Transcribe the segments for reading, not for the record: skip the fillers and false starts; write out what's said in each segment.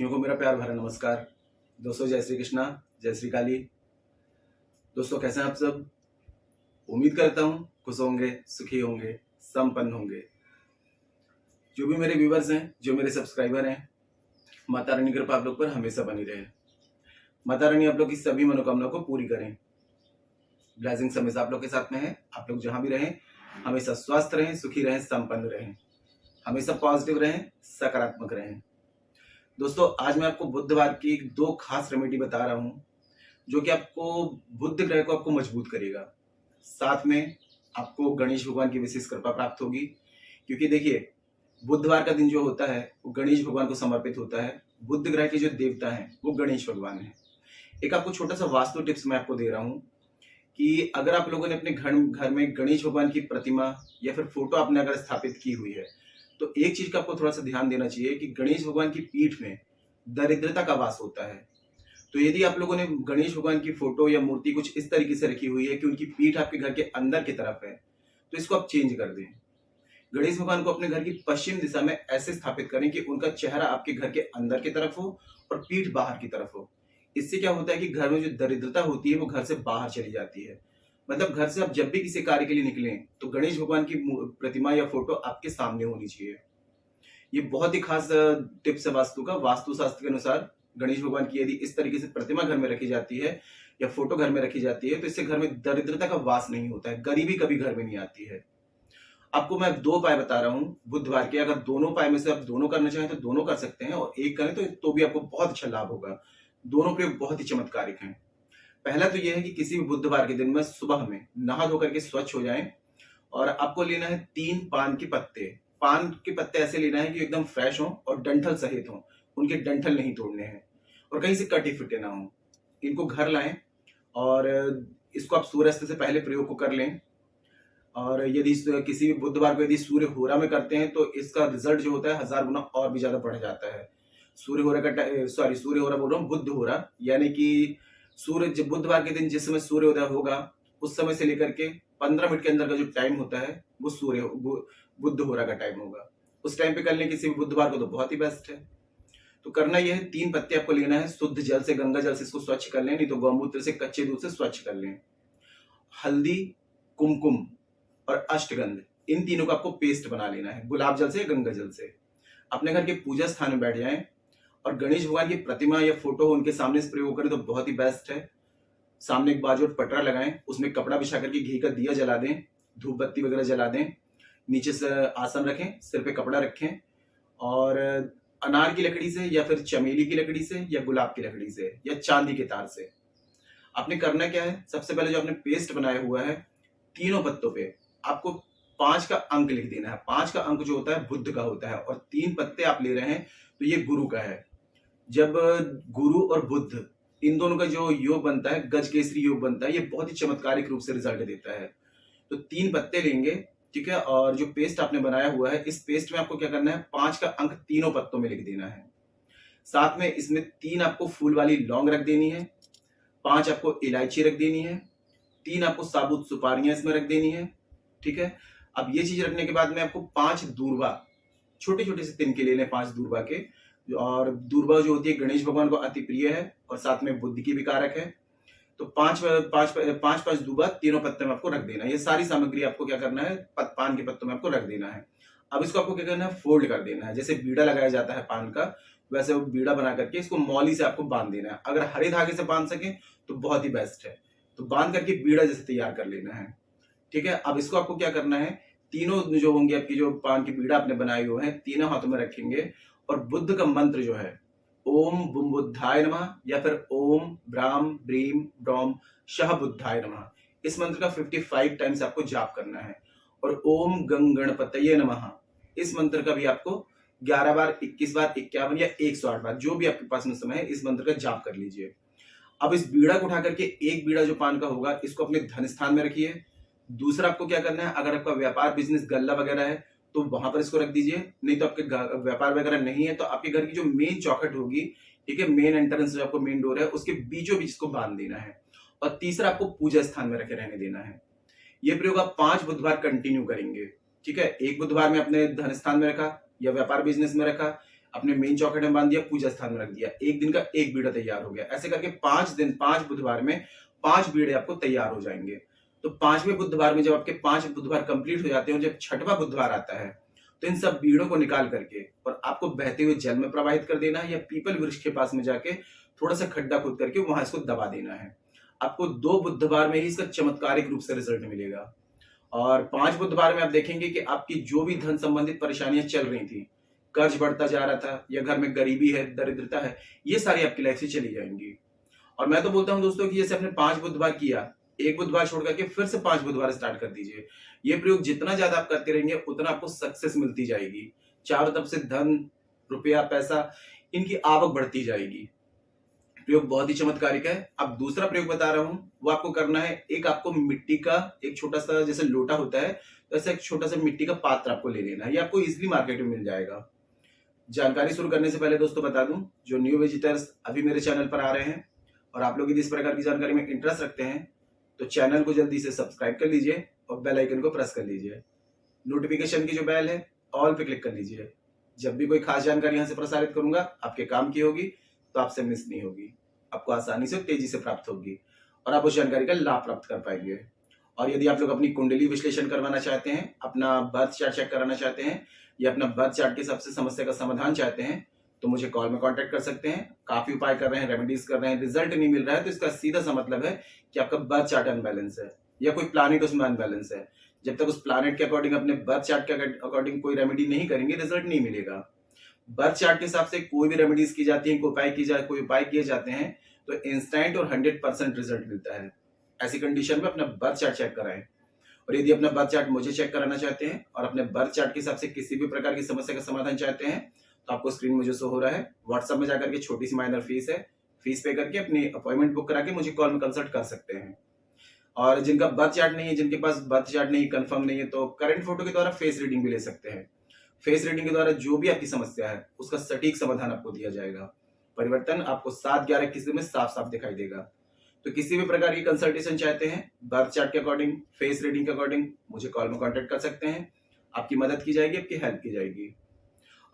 साथियों को मेरा प्यार भरा नमस्कार। दोस्तों, जय श्री कृष्णा, जय श्री काली। दोस्तों, कैसे हैं आप सब? उम्मीद करता हूँ खुश होंगे, सुखी होंगे, संपन्न होंगे। जो भी मेरे व्यूवर्स हैं, जो मेरे सब्सक्राइबर हैं, माता रानी की कृपा आप लोग पर हमेशा बनी रहे। माता रानी आप लोग की सभी मनोकामनाओं को पूरी करें। ब्लेसिंग्स हमेशा आप लोग के साथ में है। आप लोग जहां भी रहें हमेशा स्वस्थ रहें, सुखी रहें, संपन्न रहें, हमेशा पॉजिटिव रहें, सकारात्मक रहें। दोस्तों, आज मैं आपको बुधवार की 2 खास रेमेडी बता रहा हूं जो कि आपको बुध ग्रह को आपको मजबूत करेगा। साथ में आपको गणेश भगवान की विशेष कृपा प्राप्त होगी, क्योंकि देखिए, बुधवार का दिन जो होता है वो गणेश भगवान को समर्पित होता है। बुध ग्रह के जो देवता हैं वो गणेश भगवान हैं। एक आपको छोटा सा वास्तु टिप्स मैं आपको दे रहा हूं कि अगर आप लोगों ने अपने घर में गणेश भगवान की प्रतिमा या फिर फोटो आपने अगर स्थापित की हुई है, तो एक चीज का आपको थोड़ा सा ध्यान देना चाहिए कि गणेश भगवान की पीठ में दरिद्रता का वास होता है। तो यदि आप लोगों ने गणेश भगवान की फोटो या मूर्ति कुछ इस तरीके से रखी हुई है कि उनकी पीठ आपके घर के अंदर की तरफ है, तो इसको आप चेंज कर दें। गणेश भगवान को अपने घर की पश्चिम दिशा में ऐसे स्थापित करें कि उनका चेहरा आपके घर के अंदर की तरफ हो और पीठ बाहर की तरफ हो। इससे क्या होता है कि घर में जो दरिद्रता होती है वो घर से बाहर चली जाती है। मतलब घर से आप जब भी किसी कार्य के लिए निकलें तो गणेश भगवान की प्रतिमा या फोटो आपके सामने होनी चाहिए। ये बहुत ही खास टिप्स है वास्तु का। वास्तु शास्त्र के अनुसार गणेश भगवान की यदि इस तरीके से प्रतिमा घर में रखी जाती है या फोटो घर में रखी जाती है तो इससे घर में दरिद्रता का वास नहीं होता है, गरीबी कभी घर में नहीं आती है। आपको मैं 2 उपाय बता रहा हूँ बुधवार के। अगर दोनों उपाय में से आप दोनों करना चाहें तो दोनों कर सकते हैं, और एक करें तो भी आपको बहुत अच्छा लाभ होगा। दोनों प्रयोग बहुत ही चमत्कारिक हैं। पहला तो यह है कि किसी भी बुधवार के दिन में सुबह में नहा धो करके स्वच्छ हो जाएं, और आपको लेना है 3 पान के पत्ते। पान के पत्ते ऐसे लेना है कि एकदम फ्रेश हो और डंठल सहित हो, उनके डंठल नहीं तोड़ने हैं और कहीं से कटे फिटे ना हो। इनको घर लाएं और इसको आप सूर्यास्त से पहले प्रयोग को कर लें। और यदि किसी भी बुधवार को यदि सूर्य होरा में करते हैं तो इसका रिजल्ट जो होता है 1000 गुना और भी ज्यादा बढ़ जाता है। सूर्य होरा का सूर्य होरा बोल रहा हूँ, बुध होरा, यानी कि सूर्य बुधवार के दिन जिस समय सूर्योदय होगा उस समय से लेकर के 15 मिनट के अंदर का जो टाइम होता है वो बुध होरा का टाइम होगा। उस टाइम पे कर लें किसी भी बुधवार को तो बहुत ही बेस्ट है। तो करना यह है, 3 पत्ते आपको लेना है, शुद्ध जल से, गंगा जल से इसको स्वच्छ कर लें, नहीं तो गौमूत्र से, कच्चे दूध से स्वच्छ कर लें। हल्दी, कुमकुम और अष्टगंध, इन तीनों का आपको पेस्ट बना लेना है, गुलाब जल से, गंगा जल से। अपने घर के पूजा स्थान में बैठ जाएं और गणेश भगवान की प्रतिमा या फोटो हो उनके सामने इस प्रयोग करें तो बहुत ही बेस्ट है। सामने एक बाजू पटरा लगाएं, उसमें कपड़ा बिछा करके घी का दिया जला दें, धूप बत्ती वगैरह जला दें, नीचे से आसन रखें, सिर पे कपड़ा रखें, और अनार की लकड़ी से या फिर चमेली की लकड़ी से या गुलाब की लकड़ी से या चांदी के तार से आपने करना क्या है, सबसे पहले जो आपने पेस्ट बनाया हुआ है तीनों पत्तों पे आपको 5 का अंक लिख देना है। 5 का अंक जो होता है बुध का होता है, और 3 पत्ते आप ले रहे हैं तो ये गुरु का है। जब गुरु और बुध इन दोनों का जो योग बनता है, गज केसरी योग बनता है, ये बहुत ही चमत्कारिक रूप से रिजल्ट देता है। तो 3 पत्ते लेंगे, ठीक है, और जो पेस्ट आपने बनाया हुआ है इस पेस्ट में आपको क्या करना है, 5 का अंक तीनों पत्तों में लिख देना है। साथ में इसमें 3 आपको फूल वाली लौंग रख देनी है, 5 आपको इलायची रख देनी है, 3 आपको साबुत सुपारियां इसमें रख देनी है, ठीक है। अब ये चीज रखने के बाद में आपको 5 दूर्वा, छोटे छोटे से तिनके ले लें 5 दूर्वा के। और दूर्वा जो होती है गणेश भगवान को अति प्रिय है और साथ में बुद्धि की भी कारक है। तो 5 दूबा तीनों पत्ते में आपको रख देना है। ये सारी सामग्री आपको क्या करना है, पान के पत्तों में आपको रख देना है। अब इसको आपको क्या करना है, फोल्ड कर देना है। जैसे बीड़ा लगाया जाता है पान का, वैसे वो बीड़ा बना करके इसको मौली से आपको बांध देना है। अगर हरे धागे से बांध सके तो बहुत ही बेस्ट है। तो बांध करके बीड़ा जैसे तैयार कर लेना है, ठीक है। अब इसको आपको क्या करना है, तीनों जो होंगे आपकी जो पान की बीड़ा आपने बनाए हुए हैं तीनों हाथों में रखेंगे, और बुद्ध का मंत्र जो है ओम बुम बुद्धाय नमः या फिर ओम ब्राम ब्रीम ब्रॉम शह बुद्धाय नमः, इस मंत्र का 55 टाइम्स आपको जाप करना है। और ओम गंग गणपतये नमः, इस मंत्र का भी आपको 11 बार, 21 बार, 51 या 108 बार, जो भी आपके पास में समय है इस मंत्र का जाप कर लीजिए। अब इस बीड़ा को उठा करके, एक बीड़ा जो पान का होगा इसको अपने धन स्थान में रखिए। दूसरा आपको क्या करना है, अगर आपका व्यापार बिजनेस गल्ला वगैरह है तो वहां पर इसको रख दीजिए, नहीं तो आपके व्यापार वगैरह नहीं है तो आपके घर की जो मेन चौखट होगी, ठीक है, मेन एंट्रेंस जो आपको मेन डोर है उसके बीचों बीच इसको बांध देना है। और तीसरा आपको पूजा स्थान में रखे रहने देना है। ये प्रयोग आप 5 बुधवार कंटिन्यू करेंगे, ठीक है। एक बुधवार में अपने धन स्थान में रखा या व्यापार बिजनेस में रखा, अपने मेन चौखट में बांध दिया, पूजा स्थान में रख दिया, एक दिन का एक बीड़ा तैयार हो गया। ऐसे करके 5 दिन 5 बुधवार में 5 बीड़े आपको तैयार हो जाएंगे। तो 5वें बुधवार में जब आपके 5 बुधवार कंप्लीट हो जाते हैं और जब 6वां बुधवार आता है तो इन सब बीड़ों को निकाल करके और आपको बहते हुए जल में प्रवाहित कर देना है, या पीपल वृक्ष के पास में जाके थोड़ा सा खड्डा खोद करके वहां इसको दबा देना है। आपको 2 बुधवार में ही इसका चमत्कारिक रूप से रिजल्ट मिलेगा। और 5 बुधवार में आप देखेंगे कि आपकी जो भी धन संबंधित परेशानियां चल रही थी, कर्ज बढ़ता जा रहा था या घर में गरीबी है, दरिद्रता है, ये सारी आपकी लाइफ से चली जाएंगी। और मैं तो बोलता हूं दोस्तों कि जैसे आपने 5 बुधवार किया, एक बुधवार छोड़ करके फिर से 5 बुधवार स्टार्ट कर दीजिए। ये प्रयोग जितना ज्यादा आप करते रहेंगे उतना आपको सक्सेस मिलती जाएगी। चारों तरफ से धन, रुपया, पैसा, इनकी आवक बढ़ती जाएगी। प्रयोग बहुत ही चमत्कारिक है। अब दूसरा प्रयोग बता रहा हूं, वो आपको करना है। एक आपको मिट्टी का एक छोटा सा जैसे लोटा होता है, तो ऐसा एक छोटा सा मिट्टी का पात्र आपको ले लेना है। ये आपको इजीली मार्केट में मिल जाएगा। जानकारी शुरू करने से पहले दोस्तों बता दूं, जो न्यू विजिटर्स अभी मेरे चैनल पर आ रहे हैं और आप लोग यदि इस प्रकार की जानकारी में इंटरेस्ट रखते हैं तो चैनल को जल्दी से सब्सक्राइब कर लीजिए और बेल आइकन को प्रेस कर लीजिए। नोटिफिकेशन की जो बेल है ऑल पे क्लिक कर लीजिए। जब भी कोई खास जानकारी यहाँ से प्रसारित करूंगा आपके काम की होगी, तो आपसे मिस नहीं होगी, आपको आसानी से तेजी से प्राप्त होगी और आप उस जानकारी का लाभ प्राप्त कर पाएंगे। और यदि आप लोग अपनी कुंडली विश्लेषण करवाना चाहते हैं, अपना बर्थ चार्ट चेक कराना चाहते हैं या अपना बर्थ चार्ट के हिसाब से समस्या का समाधान चाहते हैं, तो मुझे कॉल में कांटेक्ट कर सकते हैं। काफी उपाय कर रहे हैं, रेमेडीज कर रहे हैं, रिजल्ट नहीं मिल रहा है, तो इसका सीधा सा मतलब है कि आपका बर्थ चार्ट अनबैलेंस है या कोई प्लानेट उसमें अनबैलेंस है। जब तक उस प्लानेट के अकॉर्डिंग अपने बर्थ चार्ट के अकॉर्डिंग कोई रेमेडी नहीं करेंगे, रिजल्ट नहीं मिलेगा। बर्थ चार्ट के हिसाब से कोई भी रेमेडीज की जाती है, कोई उपाय किए जाते हैं, तो इंस्टेंट और 100% रिजल्ट मिलता है। ऐसी कंडीशन में अपना बर्थ चार्ट चेक कराएं। और यदि अपना बर्थ चार्ट मुझे चेक कराना चाहते हैं और अपने बर्थ चार्ट के हिसाब से किसी भी प्रकार की समस्या का समाधान चाहते हैं, तो आपको स्क्रीन में जो शो हो रहा है, व्हाट्सएप में जाकर के छोटी सी माइनर फीस है, फीस पे करके अपनी अपॉइंटमेंट बुक करा के मुझे कॉल में कंसल्ट कर सकते हैं। और जिनका बर्थ चार्ट नहीं है, जिनके पास बर्थ चार्ट नहीं, कंफर्म नहीं है, तो करंट फोटो के द्वारा फेस रीडिंग भी ले सकते हैं। फेस रीडिंग के द्वारा जो भी आपकी समस्या है उसका सटीक समाधान आपको दिया जाएगा। परिवर्तन आपको 7-11 किसी में साफ साफ दिखाई देगा। तो किसी भी प्रकार की कंसल्टेशन चाहते हैं, बर्थ चार्ट के अकॉर्डिंग, फेस रीडिंग के अकॉर्डिंग, मुझे कॉल में कांटेक्ट कर सकते हैं। आपकी मदद की जाएगी, आपकी हेल्प की जाएगी।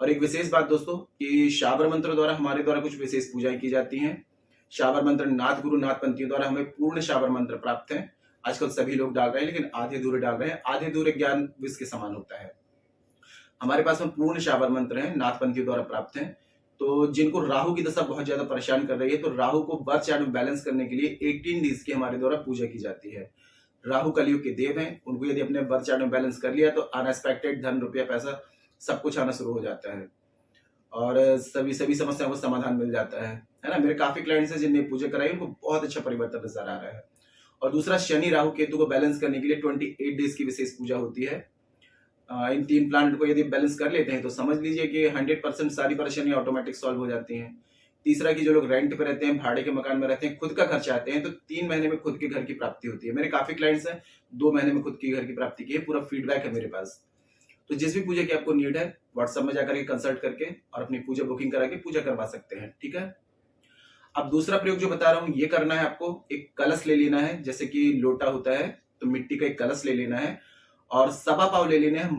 और एक विशेष बात दोस्तों कि शाबर मंत्र द्वारा हमारे द्वारा कुछ विशेष पूजाएं की जाती हैं। शाबर मंत्र नाथ गुरु नाथ पंथियों द्वारा हमें पूर्ण शाबर मंत्र प्राप्त है। आजकल सभी लोग डाल रहे हैं, लेकिन आधे अधूरे डाल रहे हैं। आधे अधूरे ज्ञान विष के समान होता है। हमारे पास में पूर्ण शाबर मंत्र है, नाथ पंथियों द्वारा प्राप्त है। तो जिनको राहु की दशा बहुत ज्यादा परेशान कर रही है, तो राहु को बर्थ चार्ट में बैलेंस करने के लिए 18 डेज की हमारे द्वारा पूजा की जाती है। राहु कलयुग के देव हैं, उनको यदि अपने बर्थ चार्ट में बैलेंस कर लिया तो अनएक्सपेक्टेड धन, रुपया, पैसा सब कुछ आना शुरू हो जाता है और सभी समस्याओं का समाधान मिल जाता है ना। मेरे काफी क्लाइंट्स हैं जिनने पूजा कराई, उनको बहुत अच्छा परिवर्तन नजर आ रहा है। और दूसरा, शनि राहु केतु को बैलेंस करने के लिए 28 डेज की विशेष पूजा होती है। इन 3 प्लानेट को यदि बैलेंस कर लेते हैं तो समझ लीजिए कि 100% सारी परेशानियां ऑटोमेटिक सॉल्व हो जाती हैं। तीसरा कि जो लोग रेंट पे रहते हैं, भाड़े के मकान में रहते हैं, खुद का घर चाहते हैं, तो 3 महीने में खुद के घर की प्राप्ति होती है। मेरे काफी क्लाइंट्स हैं 2 महीने में खुद की घर की प्राप्ति की है, पूरा फीडबैक है मेरे पास। तो जिस भी पूजा की आपको नीड है, व्हाट्सएप में जाकर के कंसल्ट करके और अपनी पूजा बुकिंग करा के पूजा करवा सकते हैं। ठीक है। अब दूसरा प्रयोग जो बता रहा हूँ, ये करना है आपको। एक कलश ले लेना है, जैसे कि लोटा होता है, तो मिट्टी का एक कलश ले लेना है और 1.25 पाव ले लेना है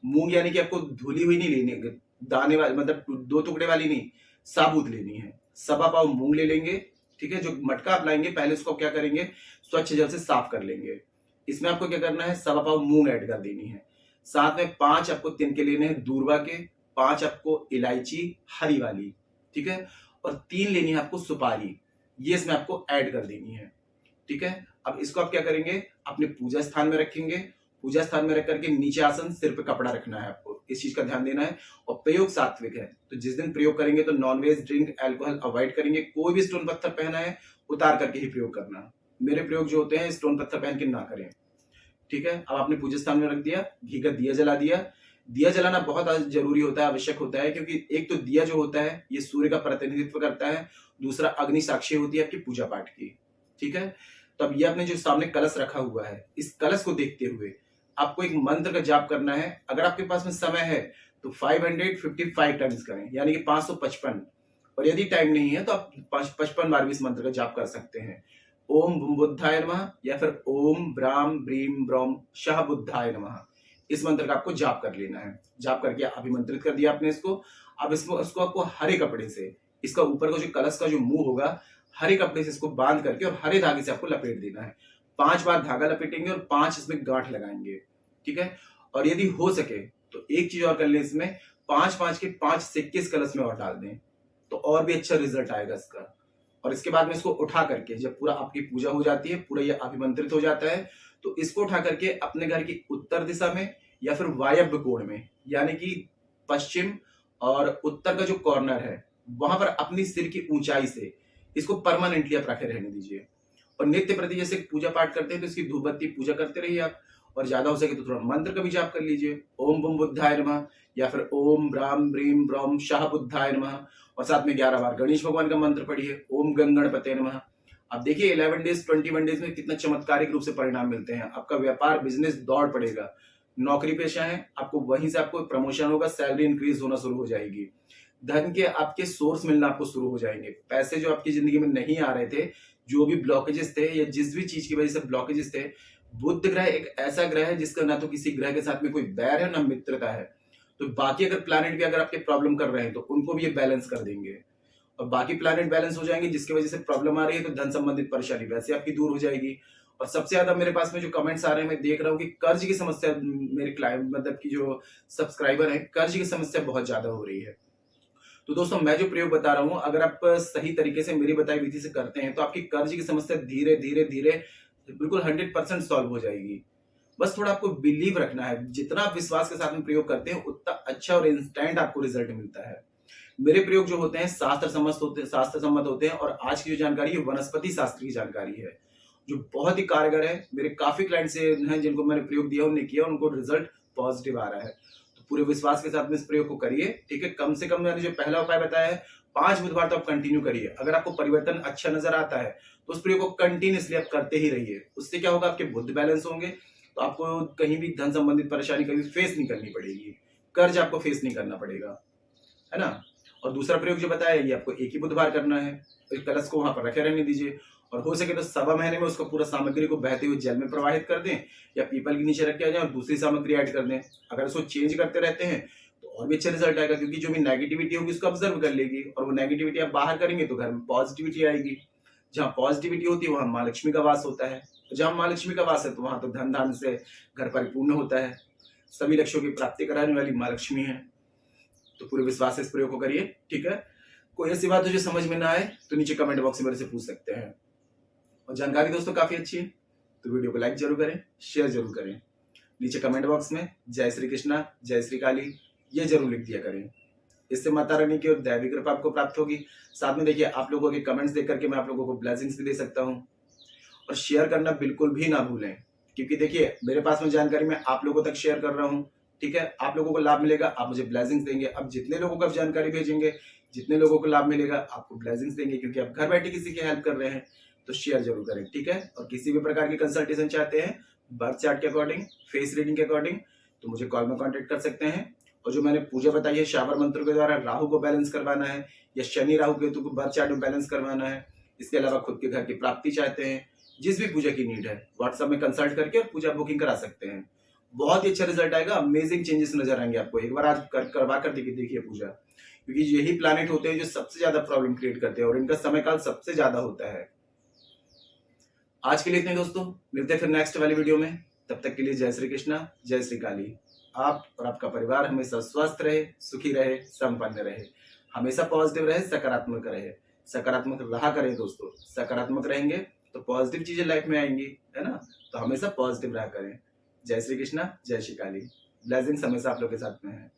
मूंग यानी कि आपको धुली हुई नहीं लेनी है, दाने वाली, मतलब 2 टुकड़े वाली नहीं, साबुत लेनी है। 1.25 पाव मूंग ले लेंगे। ठीक है। जो मटका आप लाएंगे, पहले उसको क्या करेंगे, स्वच्छ जल से साफ कर लेंगे। इसमें आपको क्या करना है, 1.25 पाव मूंग ऐड कर देनी है। साथ में 5 आपको तिनके लेने हैं दूर्वा के, 5 आपको इलायची हरी वाली, ठीक है, और 3 लेनी है आपको सुपारी, ये इसमें आपको ऐड कर देनी है। ठीक है। अब इसको आप क्या करेंगे, अपने पूजा स्थान में रखेंगे। पूजा स्थान में रख करके नीचे आसन, सिर पे कपड़ा रखना है आपको, इस चीज का ध्यान देना है। और प्रयोग सात्विक है, तो जिस दिन प्रयोग करेंगे तो नॉनवेज, ड्रिंक, अल्कोहल अवॉइड करेंगे। कोई भी स्टोन पत्थर पहना है उतार करके ही प्रयोग करना। मेरे प्रयोग जो होते हैं स्टोन पत्थर पहन के ना करें। ठीक है। अब आपने पूजा स्थान में रख दिया, घी का दिया जला दिया। दिया जलाना बहुत जरूरी होता है, आवश्यक होता है, क्योंकि एक तो दिया जो होता है ये सूर्य का प्रतिनिधित्व करता है, दूसरा अग्नि साक्षी होती है आपकी पूजा पाठ की। ठीक है। तो अब ये आपने जो सामने कलश रखा हुआ है, इस कलश को देखते हुए आपको एक मंत्र का जाप करना है। अगर आपके पास में समय है तो 555 टाइम्स करें, यानी कि 555। और यदि टाइम नहीं है तो आप 55 बार भी इस मंत्र का जाप कर सकते हैं। ओम भूम बुद्धाय नमः या फिर ओम ब्राम ब्रीम ब्रोम शाह बुद्धाय नमः, इस मंत्र का आपको जाप कर लेना है। जाप करके अभिमंत्रित कर दिया आपने इसको। अब इसको आपको हरे कपड़े से, इसका ऊपर का जो कलश का जो मुंह होगा, हरे कपड़े से इसको बांध करके और हरे धागे से आपको लपेट देना है। 5 बार धागा लपेटेंगे और 5 इसमें गांठ लगाएंगे, ठीक है। और यदि हो सके तो एक चीज और कर ले, इसमें 5-5 के 5 सिक्के इस कलश में और डाल दें, तो और भी अच्छा रिजल्ट आएगा इसका। और इसके बाद में इसको उठा करके, जब पूरा आपकी पूजा हो जाती है, पूरा ये अभिमंत्रित हो जाता है, तो इसको उठा करके अपने घर की उत्तर दिशा में या फिर वायव्य कोण में, यानी कि पश्चिम और उत्तर का जो कॉर्नर है वहां पर अपनी सिर की ऊंचाई से इसको परमानेंटली आप रखे रहने दीजिए। और नित्य प्रति जैसे पूजा पाठ करते हैं तो इसकी धूप बत्ती पूजा करते रहिए आप। और ज्यादा हो सके तो थोड़ा मंत्र का भी जाप कर लीजिए, ओम बम बुद्धाय नमः, या फिर ओम ब्राम ब्रीम ब्रह्म शाह बुद्धाय नमः। और साथ में 11 बार गणेश भगवान का मंत्र पढ़िए, ओम गणपते नमः। अब देखिए 11 डेज 21 डेज में कितना चमत्कारिक रूप से परिणाम मिलते हैं। आपका व्यापार बिजनेस दौड़ पड़ेगा। नौकरी पेशा है, आपको वहीं से आपको प्रमोशन होगा, सैलरी इंक्रीज होना शुरू हो जाएगी, धन के आपके सोर्स मिलना आपको शुरू हो जाएंगे। पैसे जो आपकी जिंदगी में नहीं आ रहे थे, जो भी ब्लॉकेजेस थे या जिस भी चीज की वजह से ब्लॉकेजेस थे, बुध ग्रह एक ऐसा ग्रह है जिसका ना तो किसी ग्रह के साथ में कोई बैर है ना मित्रता है। तो बाकी अगर प्लैनेट भी अगर आपके प्रॉब्लम कर रहे हैं तो उनको भी ये बैलेंस कर देंगे, और बाकी प्लैनेट बैलेंस हो जाएंगे, जिसकी वजह से प्रॉब्लम आ रही है तो धन संबंधित परेशानी वैसे आपकी दूर हो जाएगी। और सबसे ज्यादा मेरे पास में जो कमेंट्स आ रहे हैं, मैं देख रहा हूँ कि कर्ज की समस्या, मेरे क्लाइंट मतलब की जो सब्सक्राइबर है, कर्ज की समस्या बहुत ज्यादा हो रही है। तो दोस्तों मैं जो प्रयोग बता रहा हूँ, अगर आप सही तरीके से मेरी बताई विधि से करते हैं तो आपकी कर्ज की समस्या धीरे धीरे धीरे बिल्कुल 100% सॉल्व हो जाएगी। बस थोड़ा आपको बिलीव रखना है, जितना आप विश्वास के साथ में प्रयोग करते हैं उतना अच्छा और इंस्टेंट आपको रिजल्ट मिलता है। मेरे प्रयोग जो होते हैं शास्त्र सम्मत होते हैं, और आज की जो जानकारी है वनस्पति शास्त्र की जानकारी है, जो बहुत ही कारगर है। मेरे काफी क्लाइंट से हैं जिनको मैंने प्रयोग दिया, उन्हें किया, उनको रिजल्ट पॉजिटिव आ रहा है। तो पूरे विश्वास के साथ में इस प्रयोग को करिए, ठीक है। कम से कम मैंने जो पहला उपाय बताया है 5 बुधवार तो आप कंटिन्यू करिए। अगर आपको परिवर्तन अच्छा नजर आता है तो उस प्रयोग को कंटिन्यूसली आप करते ही रहिए। उससे क्या होगा, आपके बुध बैलेंस होंगे, तो आपको कहीं भी धन संबंधित परेशानी कभी फेस नहीं करनी पड़ेगी, कर्ज आपको फेस नहीं करना पड़ेगा, है ना। और दूसरा प्रयोग जो बताया ये आपको एक ही बुधवार करना है, तो कलश को वहां पर रखे रहने दीजिए, और हो सके तो 1.25 महीने में उसको पूरा सामग्री को बहते हुए जल में प्रवाहित कर दें, या पीपल के नीचे रख के आ जाए और दूसरी सामग्री ऐड कर दें। अगर उसको चेंज करते रहते हैं तो और भी अच्छा रिजल्ट आएगा, क्योंकि जो भी नेगेटिविटी होगी उसको ऑब्जर्व कर लेगी, और वो नेगेटिविटी आप बाहर करेंगे तो घर में पॉजिटिविटी आएगी। जहाँ पॉजिटिविटी होती है वहां माँ लक्ष्मी का वास होता है, जहाँ माँ लक्ष्मी का वास है तो वहां तो धन धान से घर परिपूर्ण होता है। सभी लक्ष्यों की प्राप्ति कराने वाली माँ लक्ष्मी है। तो पूरे विश्वास से इस प्रयोग को करिए, ठीक है। कोई ऐसी बात हो जो समझ में ना आए तो नीचे कमेंट बॉक्स में मेरे से पूछ सकते हैं। और जानकारी दोस्तों काफी अच्छी है तो वीडियो को लाइक जरूर करें, शेयर जरूर करें। नीचे कमेंट बॉक्स में जय श्री कृष्णा, जय श्री काली ये जरूर लिख दिया करें। इससे माता रानी की और दैवी कृपा आपको प्राप्त होगी। साथ में देखिए आप लोगों के कमेंट्स देख करके मैं आप लोगों को ब्लेसिंग्स भी दे सकता हूँ। और शेयर करना बिल्कुल भी ना भूलें, क्योंकि देखिए मेरे पास में जानकारी मैं आप लोगों तक शेयर कर रहा हूँ, ठीक है। आप लोगों को लाभ मिलेगा, आप मुझे ब्लेसिंग्स देंगे। अब जितने लोगों को आप जानकारी भेजेंगे, जितने लोगों को लाभ मिलेगा, आपको ब्लेसिंग्स देंगे, क्योंकि आप घर बैठे किसी की हेल्प कर रहे हैं। तो शेयर जरूर करें, ठीक है। और किसी भी प्रकार की कंसल्टेशन चाहते हैं बर्थ चार्ट के अकॉर्डिंग, फेस रीडिंग के अकॉर्डिंग, तो मुझे कॉल में कांटेक्ट कर सकते हैं। और जो मैंने पूजा बताई है शावर मंत्र के द्वारा, राहु को बैलेंस करवाना है या शनि राहु केतु को बर्थ चार्ट में बैलेंस करवाना है, इसके अलावा खुद के घर की प्राप्ति चाहते हैं, जिस भी पूजा की नीड है व्हाट्सएप में कंसल्ट करके और पूजा बुकिंग करा सकते हैं। बहुत ही अच्छा रिजल्ट आएगा, अमेजिंग चेंजेस नजर आएंगे आपको। एक बार आज करवा कर देखिए पूजा, क्योंकि यही प्लैनेट होते हैं जो सबसे ज्यादा प्रॉब्लम क्रिएट करते हैं और इनका समय काल सबसे ज्यादा होता है। आज के लिए इतने दोस्तों, मिलते हैं फिर नेक्स्ट वाली वीडियो में। तब तक के लिए जय श्री कृष्णा, जय श्री काली। आप और आपका परिवार हमेशा स्वस्थ रहे, सुखी रहे, संपन्न रहे, हमेशा पॉजिटिव रहे, सकारात्मक रहे। सकारात्मक रहा करें दोस्तों, सकारात्मक रहेंगे तो पॉजिटिव चीजें लाइफ में आएंगी, है ना। तो हमेशा पॉजिटिव रहा करें। जय श्री कृष्णा, जय श्री काली। ब्लेसिंग्स हमेशा आप लोग के साथ में है।